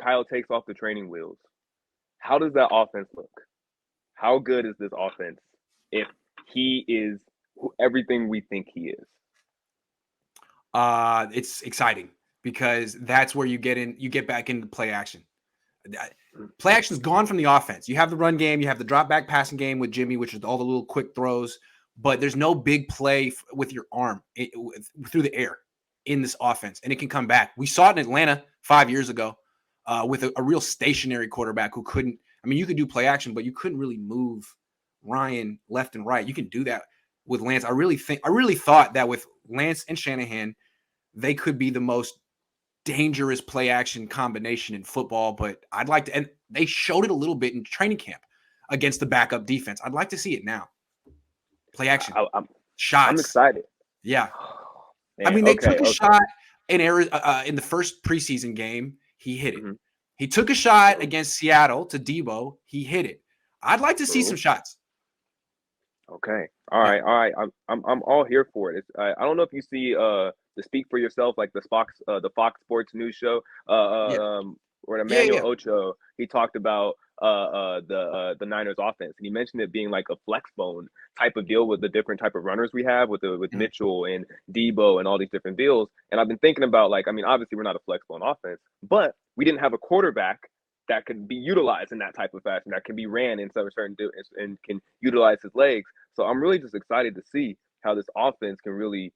Kyle takes off the training wheels, how does that offense look? How good is this offense if he is everything we think he is? It's exciting because that's where you get back into play action. Play action is gone from the offense. You have the run game, you have the drop back passing game with Jimmy, which is all the little quick throws, but there's no big play with your arm through the air in this offense, and it can come back. We saw it in Atlanta 5 years ago with a real stationary quarterback who couldn't. I mean, you could do play action, but you couldn't really move Ryan left and right. You can do that with Lance. I really thought that with Lance and Shanahan, they could be the most dangerous play action combination in football, but I'd like to, and they showed it a little bit in training camp against the backup defense. I'd like to see it now. Play action. Shots. I'm excited. Yeah. Man, I mean, they took a shot in the first preseason game. He hit it. Mm-hmm. He took a shot against Seattle to Debo. He hit it. I'd like to see some shots. Okay. All right. I'm all here for it. I don't know if you see the Speak for Yourself, like the Fox Sports News show, or Emmanuel Ocho. He talked about the Niners offense, and he mentioned it being like a flex bone type of deal with the different type of runners we have with Mitchell and Debo and all these different deals. And I've been thinking about, like, I mean, obviously we're not a flex bone offense, but we didn't have a quarterback that could be utilized in that type of fashion, that can be ran in certain and can utilize his legs. So I'm really just excited to see how this offense can really,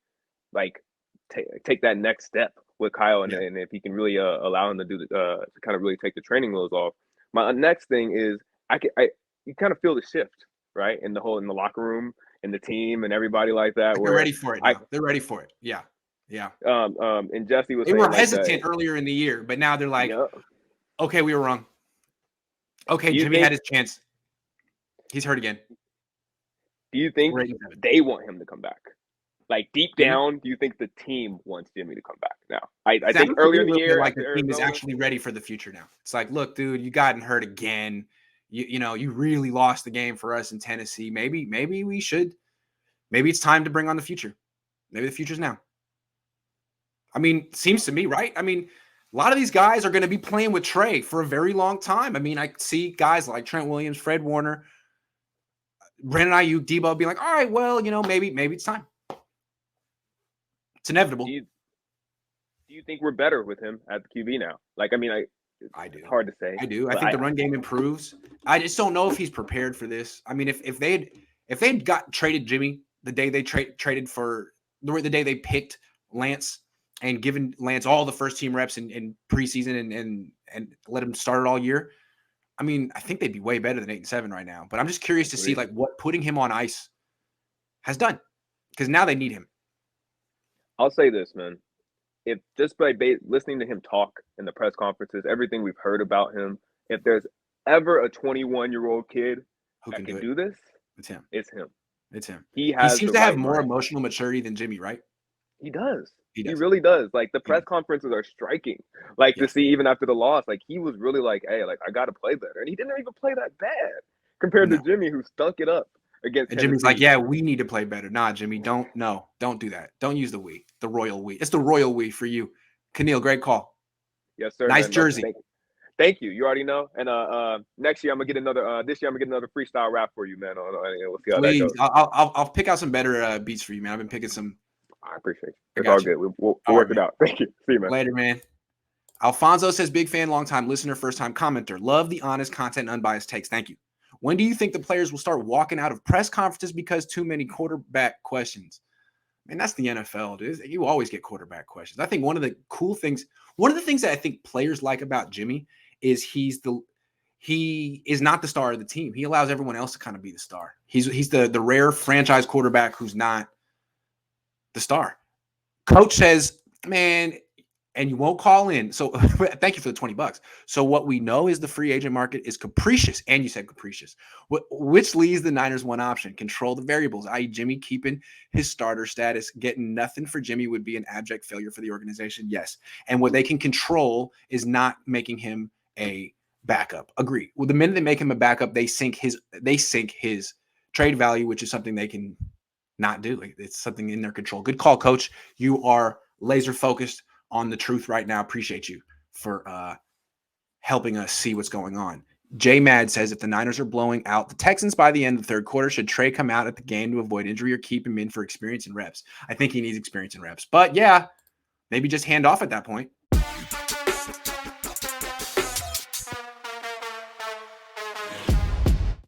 like, take that next step with Kyle, and if he can really allow him to do to kind of really take the training wheels off. My next thing is you kind of feel the shift, right, in the locker room, in the team, and everybody like that. They're ready for it now. They're ready for it. Yeah. And Jesse was. They were hesitant earlier in the year, but now they're like, okay, we were wrong. Okay, Jimmy had his chance. He's hurt again. Do you think they want him to come back? Like, deep down, do you think the team wants Jimmy to come back now? I think earlier in the year, like, the team is actually ready for the future now. It's like, look, dude, you gotten hurt again. You really lost the game for us in Tennessee. Maybe we should. Maybe it's time to bring on the future. Maybe the future's now. I mean, seems to me, right? I mean, a lot of these guys are going to be playing with Trey for a very long time. I mean, I see guys like Trent Williams, Fred Warner, Brandon Ayuk, Debo being like, all right, well, maybe it's time. It's inevitable. Do you think we're better with him at the QB now? Like, I mean, I do. It's hard to say. I do. I think the run game improves. I just don't know if he's prepared for this. I mean, if they'd got traded Jimmy the day they traded for the day they picked Lance and given Lance all the first team reps in preseason and let him start it all year, I mean, I think they'd be way better than 8-7 right now. But I'm just curious to see, like, what putting him on ice has done, because now they need him. I'll say this, man. If just by listening to him talk in the press conferences, everything we've heard about him, if there's ever a 21-year-old kid who can do this, it's him. It's him. It's him. He seems to have more emotional maturity than Jimmy, right? He does. He really does. Like, the press conferences are striking. Like, to see even after the loss, like, he was really like, hey, like, I got to play better. And he didn't even play that bad compared to Jimmy, who stunk it up against And Jimmy's like, yeah, we need to play better. Nah, Jimmy, don't do that. Don't use the we, the royal we. It's the royal we for you. Khaneal, great call. Yes, sir. Nice jersey. Thank you. You already know. And next year I'm gonna get another. This year I'm gonna get another freestyle rap for you, man. We'll see how that goes. I'll pick out some better beats for you, man. I've been picking some. I appreciate it. It's all good. We'll work it out. Thank you. See you, man. Later, man. Alfonso says, big fan, long time listener, first time commenter. Love the honest content and unbiased takes. Thank you. When do you think the players will start walking out of press conferences because too many quarterback questions? Man, that's the NFL, dude. You always get quarterback questions. I think one of the things that I think players like about Jimmy is he is not the star of the team. He allows everyone else to kind of be the star. He's the rare franchise quarterback who's not the star. Coach says, man, and you won't call in. So thank you for the $20. So what we know is the free agent market is capricious. And you said capricious, which leaves the Niners one option: control the variables, i.e. Jimmy keeping his starter status. Getting nothing for Jimmy would be an abject failure for the organization. Yes. And what they can control is not making him a backup. Agree. Well, the minute they make him a backup, they sink his trade value, which is something they can not do. It's something in their control. Good call, Coach. You are laser focused on the truth right now. Appreciate you for helping us see what's going on. J Mad says if the Niners are blowing out the Texans by the end of the third quarter, should Trey come out at the game to avoid injury or keep him in for experience and reps? I think he needs experience and reps. But yeah, maybe just hand off at that point.